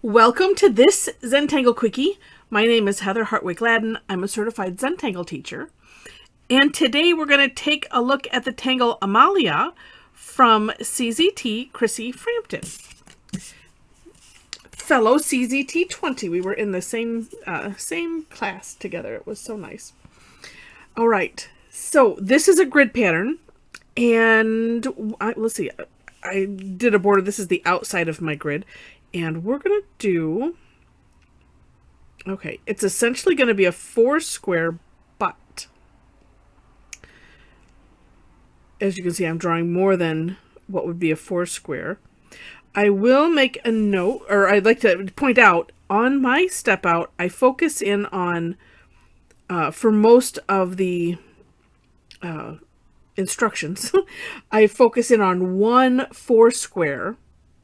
Welcome to this Zentangle Quickie. My name is Heather Hartwick Gladden. I'm a Certified Zentangle Teacher. And today we're going to take a look at the Tangle Amalia from CZT Chrissie Frampton. Fellow CZT 20. We were in the same class together. It was so nice. All right. So this is a grid pattern. And let's see. I did a border. This is the outside of my grid. And we're going to do, okay, it's essentially going to be a 4-square butt. As you can see, I'm drawing more than what would be a 4-square. I will make a note, or I'd like to point out, on my step out, I focus in on, for most of the instructions, I focus in on one 4-square,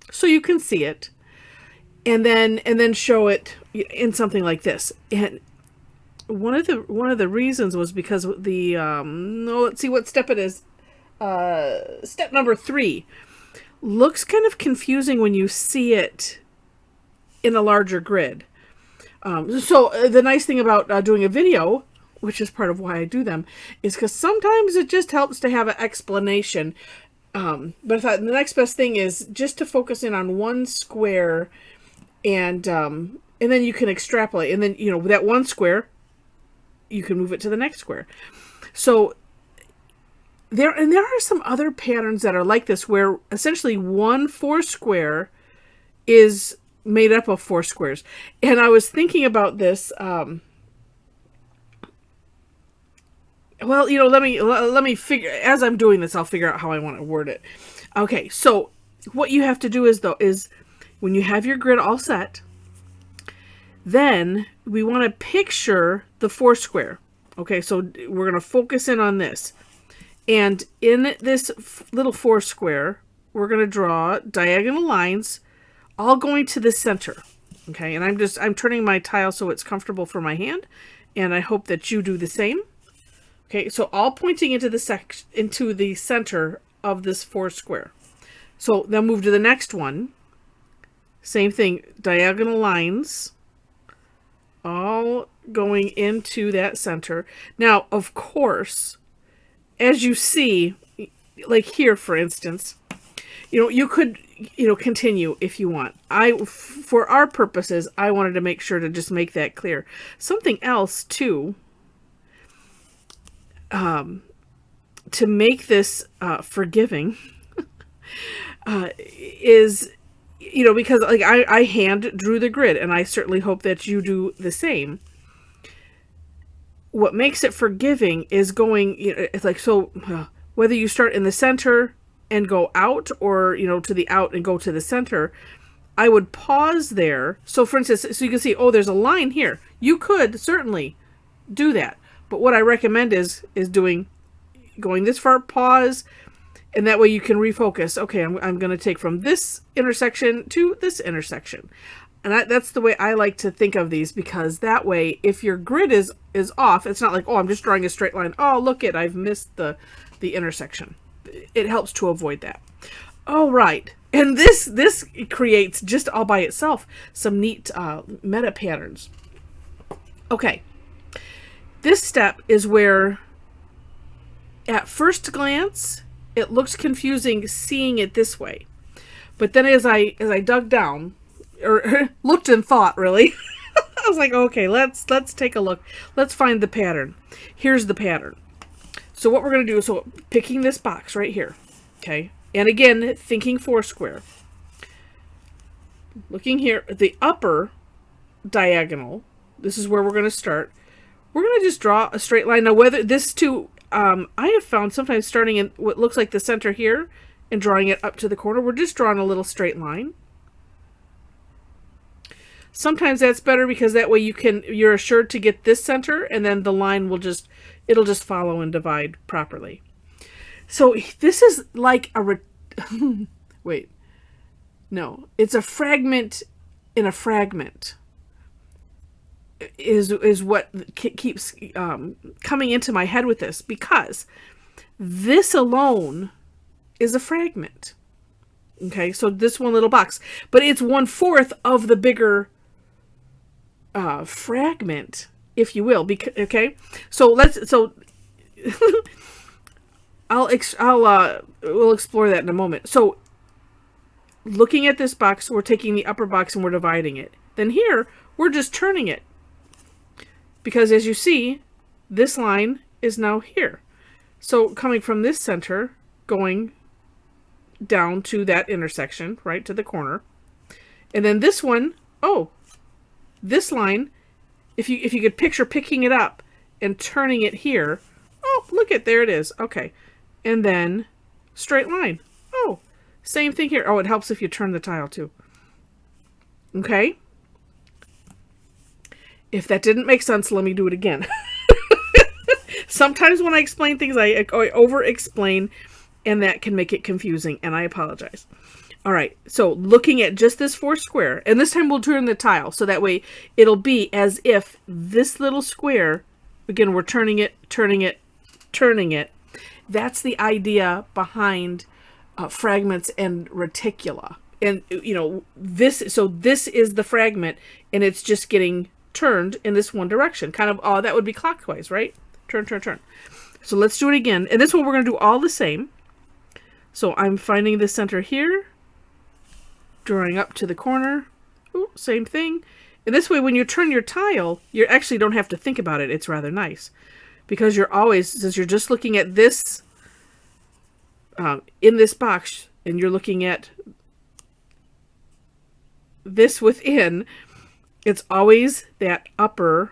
so you can see it. And then show it in something like this. And one of the reasons was because the let's see what step it is. Step number 3 looks kind of confusing when you see it in a larger grid. So the nice thing about doing a video, which is part of why I do them, is because sometimes it just helps to have an explanation. But I thought the next best thing is just to focus in on one square. And then you can extrapolate, and then, you know, that one square, you can move it to the next square. So there are some other patterns that are like this, where essentially one 4-square is made up of 4 squares. And I was thinking about this. Well, you know, let me figure, as I'm doing this, I'll figure out how I want to word it. Okay, so what you have to do is when you have your grid all set, then we want to picture the 4-square. Okay, so we're going to focus in on this. And in this little 4-square, we're going to draw diagonal lines all going to the center. Okay, and I'm turning my tile so it's comfortable for my hand, and I hope that you do the same. Okay, so all pointing into the center of this 4-square. So then move to the next one. Same thing, diagonal lines, all going into that center. Now, of course, as you see, like here, for instance, you know, you could, you know, continue if you want. For our purposes, I wanted to make sure to just make that clear. Something else, too, to make this forgiving, is... You know, because like I hand drew the grid, and I certainly hope that you do the same. What makes it forgiving is going, you know, it's like, so whether you start in the center and go out, or, you know, to the out and go to the center, I would pause there. So for instance, so you can see, oh, there's a line here. You could certainly do that. But what I recommend is going this far, pause, and that way you can refocus. Okay, I'm going to take from this intersection to this intersection. And that's the way I like to think of these, because that way, if your grid is off, it's not like, oh, I'm just drawing a straight line. Oh, look it, I've missed the intersection. It helps to avoid that. All right. And this creates, just all by itself, some neat meta patterns. Okay. This step is where, at first glance, it looks confusing seeing it this way. But then as I dug down, or looked and thought, really, I was like, okay, let's take a look. Let's find the pattern. Here's the pattern. So what we're going to do is, so picking this box right here, okay? And again, thinking 4-square. Looking here at the upper diagonal, this is where we're going to start. We're going to just draw a straight line. Now, whether this too... I have found sometimes starting in what looks like the center here and drawing it up to the corner, we're just drawing a little straight line. Sometimes that's better, because that way you're assured to get this center, and then the line it'll just follow and divide properly. So this is like wait, no, it's a fragment in a fragment. Is what keeps coming into my head with this, because this alone is a fragment. Okay, so this one little box, but it's 1/4 of the bigger fragment, if you will. Okay, so we'll explore that in a moment. So looking at this box, we're taking the upper box and we're dividing it. Then here, we're just turning it. Because as you see, this line is now here. So coming from this center, going down to that intersection, right, to the corner. And then this one, oh, this line, if you could picture picking it up and turning it here, oh, look at, there it is. Okay. And then straight line. Oh, same thing here. Oh, it helps if you turn the tile too. Okay. If that didn't make sense, let me do it again. Sometimes when I explain things, I over-explain, and that can make it confusing, and I apologize. All right, so looking at just this 4 square, and this time we'll turn the tile, so that way it'll be as if this little square, again, we're turning it, turning it, turning it. That's the idea behind fragments and reticula. And, you know, this is the fragment, and it's just getting turned in this one direction. Kind of, that would be clockwise, right? Turn, turn, turn. So let's do it again. And this one we're going to do all the same. So I'm finding the center here, drawing up to the corner. Ooh, same thing. And this way, when you turn your tile, you actually don't have to think about it. It's rather nice. Because you're always, since you're just looking at this in this box, and you're looking at this within, it's always that upper,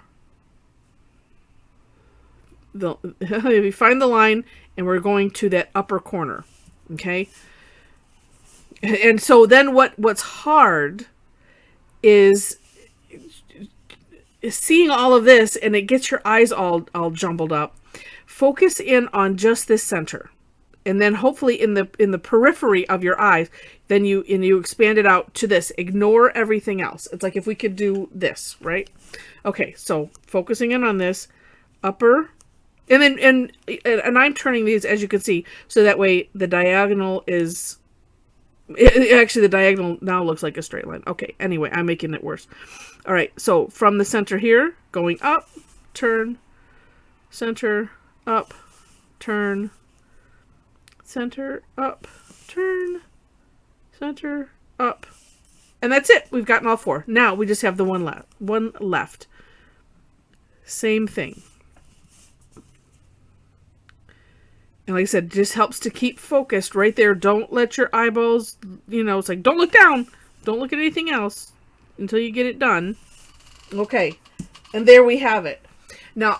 we find the line, and we're going to that upper corner, okay? And so then what's hard is seeing all of this, and it gets your eyes all jumbled up. Focus in on just this center, and then hopefully in the periphery of your eyes, then you expand it out to this. Ignore everything else. It's like if we could do this, right? Okay, so focusing in on this upper, and then and I'm turning these, as you can see, so that way the diagonal is. Actually, the diagonal now looks like a straight line. Okay, anyway, I'm making it worse. All right, so from the center here, going up, turn, center, up, turn, center, up, turn, center, up. And that's it. We've gotten all 4. Now we just have the one left. Same thing. And like I said, just helps to keep focused right there. Don't let your eyeballs, it's like, don't look down. Don't look at anything else until you get it done. Okay. And there we have it. Now,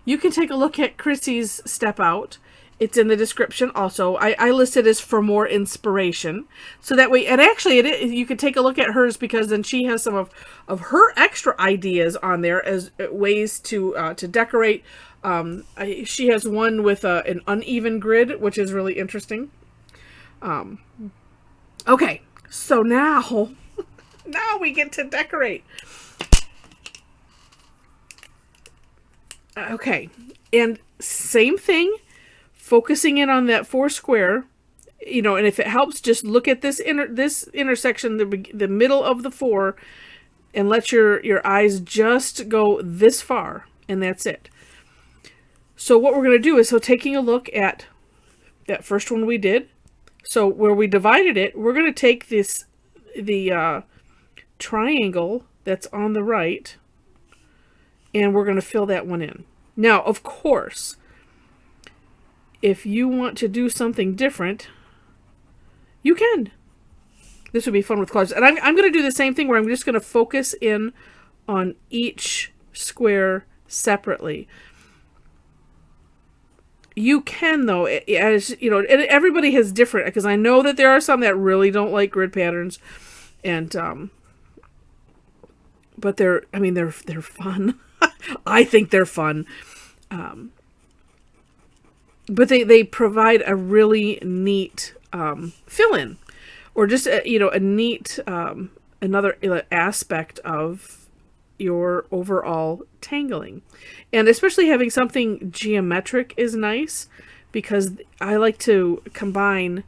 you can take a look at Chrissie's Step Out. It's in the description also. I listed as for more inspiration. So that way, and actually you could take a look at hers, because then she has some of her extra ideas on there as ways to decorate. She has one with an uneven grid, which is really interesting. Okay, so now we get to decorate. Okay, and same thing. Focusing in on that 4 square, and if it helps, just look at this intersection, the middle of the 4, and let your eyes just go this far, and that's it. So what we're going to do is, taking a look at that first one we did, so where we divided it, we're going to take the triangle that's on the right, and we're going to fill that one in. Now, of course, if you want to do something different, you can. This would be fun with colors. And I'm going to do the same thing, where I'm just going to focus in on each square separately. You can, though, as and everybody has different, because I know that there are some that really don't like grid patterns, and but they're fun. I think they're fun. But they provide a really neat fill-in, or just a neat another aspect of your overall tangling. And especially having something geometric is nice, because I like to combine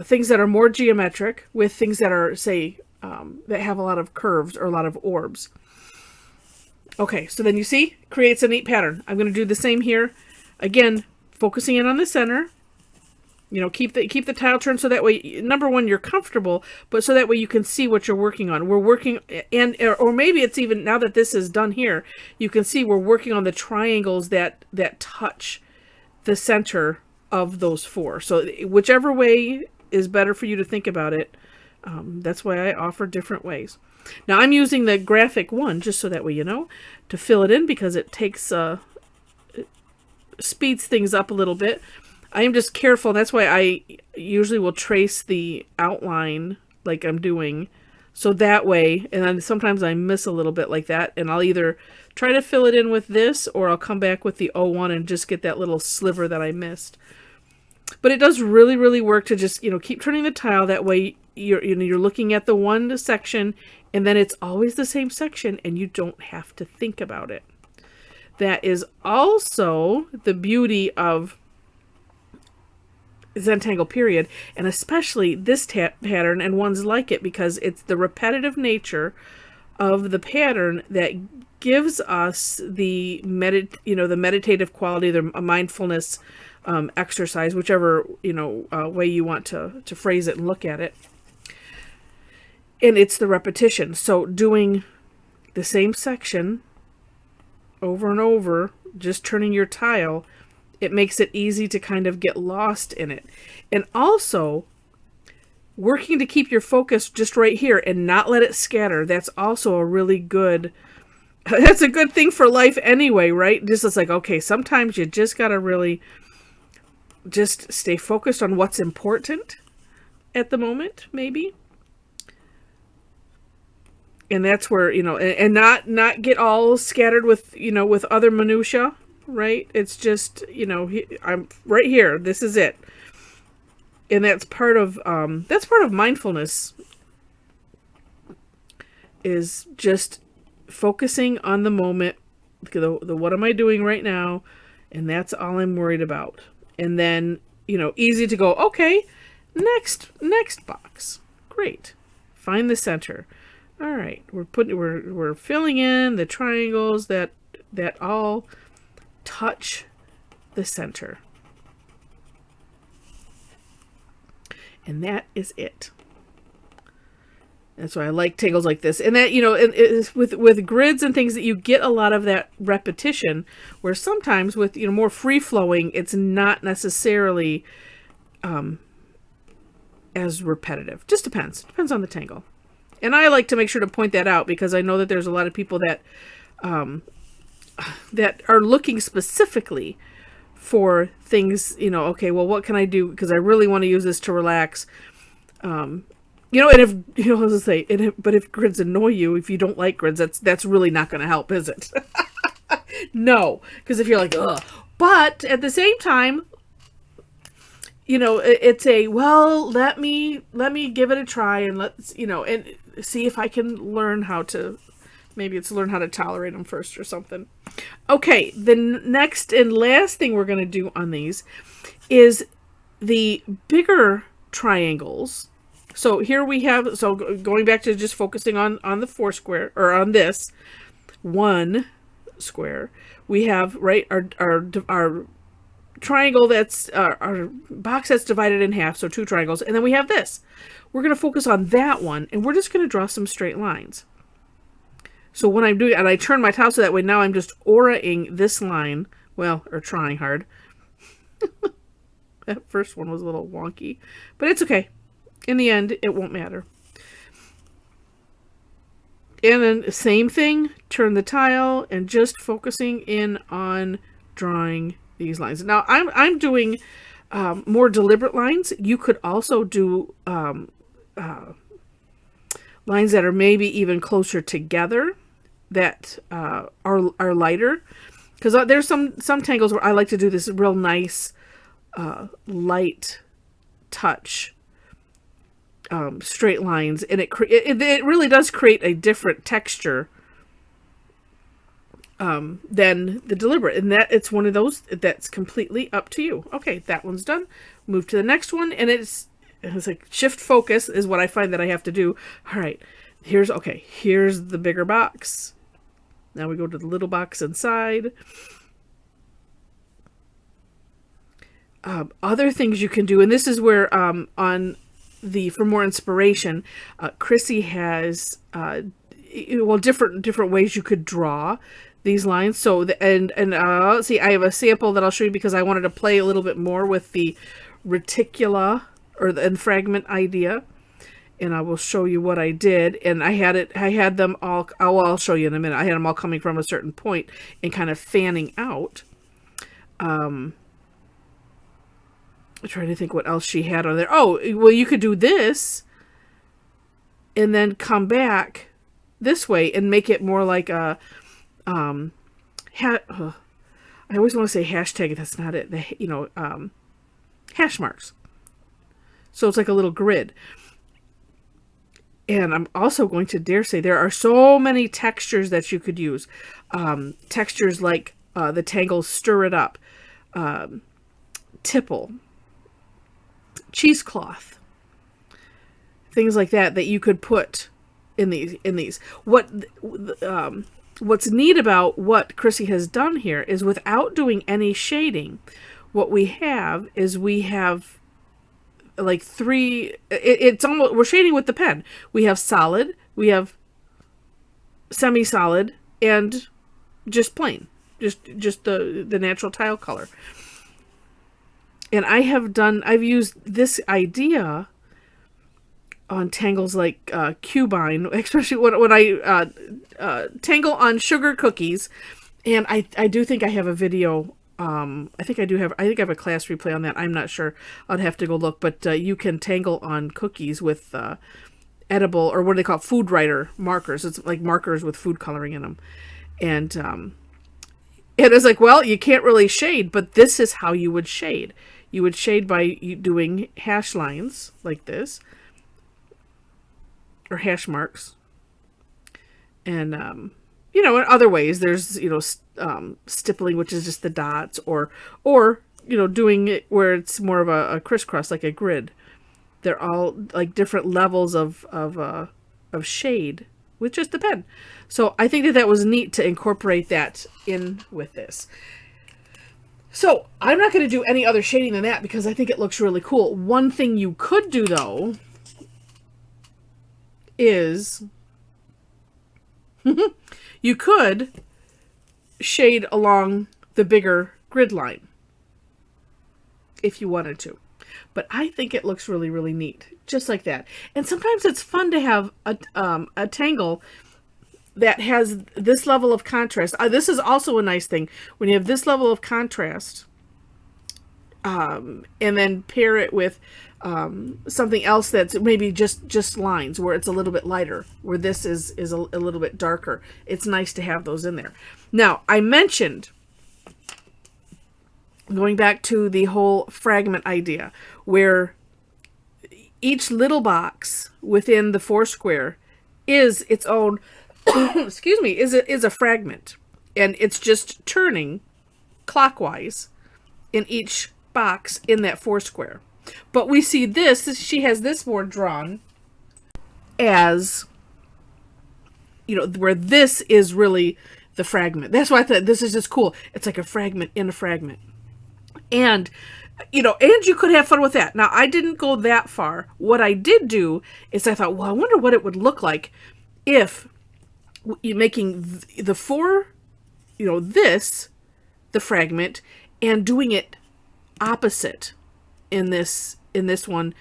things that are more geometric with things that are, say, that have a lot of curves or a lot of orbs. Okay, so then you see, creates a neat pattern. I'm going to do the same here. Again, focusing in on the center. You know, keep the tile turned so that way, number one, you're comfortable, but so that way you can see what you're working on. We're working, or maybe it's even, now that this is done here, you can see we're working on the triangles that touch the center of those four. So whichever way is better for you to think about it, that's why I offer different ways. Now I'm using the graphic one, just so that way you know, to fill it in, because it takes, it speeds things up a little bit. I am just careful. That's why I usually will trace the outline like I'm doing. So that way, and then sometimes I miss a little bit like that, and I'll either try to fill it in with this, or I'll come back with the 01 and just get that little sliver that I missed. But it does really, really work to just, keep turning the tile. That way you're looking at the one section, and then it's always the same section, and you don't have to think about it. That is also the beauty of Zentangle period, and especially this pattern and ones like it, because it's the repetitive nature of the pattern that gives us the meditative quality, the mindfulness exercise, whichever way you want to phrase it and look at it. And it's the repetition. So doing the same section over and over, just turning your tile, it makes it easy to kind of get lost in it. And also, working to keep your focus just right here and not let it scatter. That's also a really good, that's a good thing for life anyway, right? Just it's like, okay, sometimes you just got to really just stay focused on what's important at the moment, maybe. And that's where, and not get all scattered with, with other minutia. Right? It's just, I'm right here. This is it. And that's part of mindfulness, is just focusing on the moment, the what am I doing right now? And that's all I'm worried about. And then, easy to go, okay, next box. Great. Find the center. All right. We're filling in the triangles that all touch the center. And that is it. That's why I like tangles like this. And that, with grids and things, that you get a lot of that repetition, where sometimes with, more free flowing, it's not necessarily as repetitive. Just depends. Depends on the tangle. And I like to make sure to point that out, because I know that there's a lot of people that are looking specifically for things, okay, well, what can I do? Because I really want to use this to relax. And if, but if grids annoy you, if you don't like grids, that's really not going to help, is it? No, because if you're like, ugh. But at the same time, it's well, let me give it a try, and let's, and see if I can learn how to, maybe it's learn how to tolerate them first or something. Okay, the next and last thing we're going to do on these is the bigger triangles. So here we have, so going back to just focusing on the 4 square, or on this 1 square, we have, right, our triangle that's, our box that's divided in half, so 2 triangles, and then we have this. We're going to focus on that one, and we're just going to draw some straight lines. So when I'm doing, and I turn my tile so that way, now I'm just auraing this line, well, or trying hard. That first one was a little wonky, but it's okay. In the end, it won't matter. And then same thing, turn the tile and just focusing in on drawing these lines. Now I'm doing more deliberate lines. You could also do lines that are maybe even closer together, that are lighter, because there's some tangles where I like to do this real nice light touch, straight lines, and it really does create a different texture than the deliberate. And that it's one of those that's completely up to you. Okay, that one's done. Move to the next one, and it's like shift focus is what I find that I have to do. All right, here's the bigger box. Now we go to the little box inside. Other things you can do, and this is where on the For More Inspiration, Chrissie has different ways you could draw these lines. So let's see, I have a sample that I'll show you because I wanted to play a little bit more with the reticula and fragment idea, and I will show you what I did. And I had them all. I'll show you in a minute. I had them all coming from a certain point and kind of fanning out. I'm trying to think what else she had on there. Oh, well, you could do this and then come back this way and make it more like a I always want to say hashtag. That's not it. Hash marks. So it's like a little grid. And I'm also going to dare say there are so many textures that you could use. Textures like the Tangle Stir It Up, Tipple, cheesecloth, things like that you could put in these. What's neat about what Chrissie has done here is without doing any shading, what we have like three, it's almost, we're shading with the pen. We have solid, we have semi-solid, and just plain, just the natural tile color. And I've used this idea on tangles like cubine, especially when I tangle on sugar cookies. And I do think I have a video. I think I have a class replay on that. I'm not sure. I'd have to go look. But you can tangle on cookies with edible, or what do they call it? Food writer markers. It's like markers with food coloring in them. And it was like, well, you can't really shade, but this is how you would shade. You would shade by doing hash lines like this, or hash marks. And, in other ways, there's, stippling, which is just the dots, or doing it where it's more of a crisscross, like a grid. They're all like different levels of shade with just the pen. So I think that was neat to incorporate that in with this. So I'm not going to do any other shading than that because I think it looks really cool. One thing you could do, though, is you could shade along the bigger grid line if you wanted to. But I think it looks really, really neat, just like that. And sometimes it's fun to have a tangle that has this level of contrast. This is also a nice thing when you have this level of contrast, and then pair it with something else that's maybe just lines where it's a little bit lighter, where this is a little bit darker. It's nice to have those in there. Now, I mentioned, going back to the whole fragment idea, where each little box within the foursquare is its own excuse me, is a fragment, and it's just turning clockwise in each box in that foursquare. But we see this, she has this more drawn as, where this is really the fragment. That's why I thought this is just cool. It's like a fragment in a fragment. And, and you could have fun with that. Now, I didn't go that far. What I did do is I thought, well, I wonder what it would look like if you're making the four, this, the fragment, and doing it opposite in this one,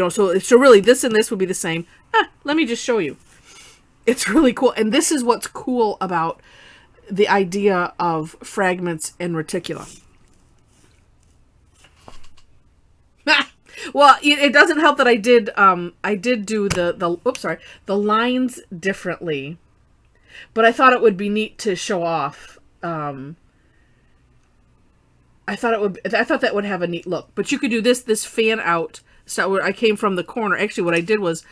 so really this and this would be the same. Let me just show you. It's really cool. And this is what's cool about the idea of fragments and reticula. Well, it doesn't help that I did do the lines differently, but I thought it would be neat to show off. I thought that would have a neat look. But you could do this fan out. So where I came from the corner. Actually, what I did was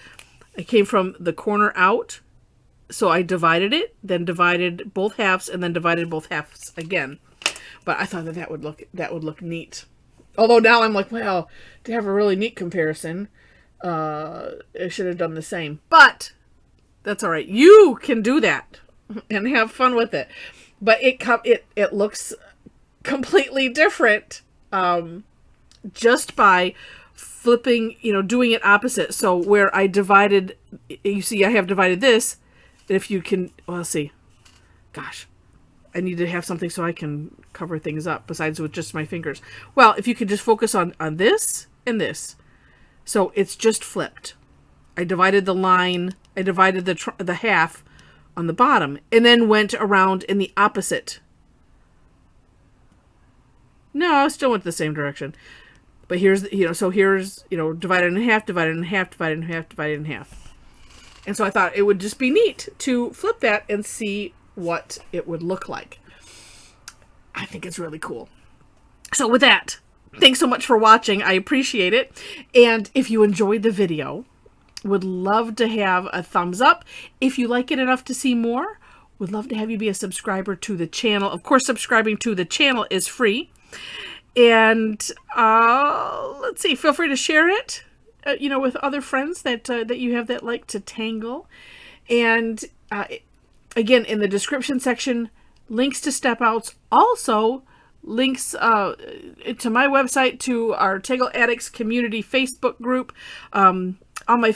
I came from the corner out, So I divided it, then divided both halves, and then divided both halves again. But I thought that would look neat. Although now I'm like, well, to have a really neat comparison, I should have done the same. But that's all right. You can do that and have fun with it. But it looks completely different just by flipping, doing it opposite. So where I divided, you see I have divided this. If you can, well, let's see. Gosh, I need to have something so I can cover things up besides with just my fingers. Well, if you could just focus on this and this. So it's just flipped. I divided the line, I divided the half on the bottom, and then went around in the opposite. No, I still went the same direction. But here's, divided in half, divided in half, divided in half, divided in half. And so I thought it would just be neat to flip that and see what it would look like. I think it's really cool. So with that, thanks so much for watching. I appreciate it. And if you enjoyed the video, would love to have a thumbs up. If you like it enough to see more, would love to have you be a subscriber to the channel. Of course, subscribing to the channel is free. And let's see, feel free to share it, with other friends that you have that like to tangle. And again, in the description section, links to step outs. Also, links to my website, to our Tangle Addicts community Facebook group. On my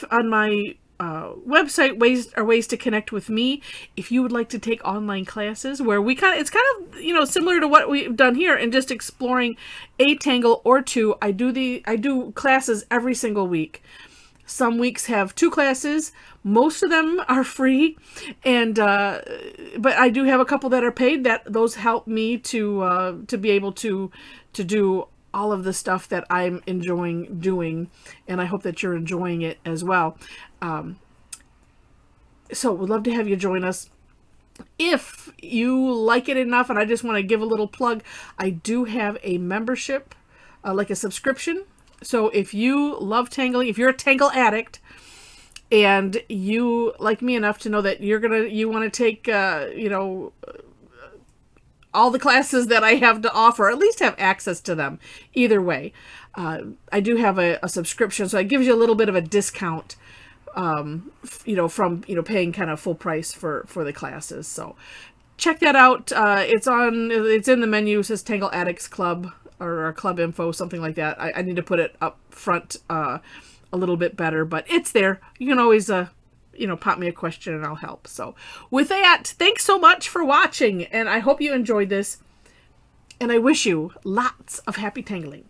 website, ways to connect with me. If you would like to take online classes where it's kind of similar to what we've done here and just exploring a tangle or two. I do classes every single week. Some weeks have 2 classes. Most of them are free, and but I do have a couple that are paid. Those help me to be able to do all of the stuff that I'm enjoying doing, and I hope that you're enjoying it as well. So we'd love to have you join us. If you like it enough, and I just want to give a little plug, I do have a membership, like a subscription. So if you love tangling, if you're a tangle addict, and you like me enough to know that you want to take, all the classes that I have to offer, or at least have access to them. Either way, I do have a subscription, so it gives you a little bit of a discount, from paying kind of full price for the classes. So check that out. It's in the menu. It says Tangle Addicts Club or club info, something like that. I need to put it up front a little bit better, but it's there. You can always pop me a question and I'll help. So with that, thanks so much for watching, and I hope you enjoyed this, and I wish you lots of happy tangling.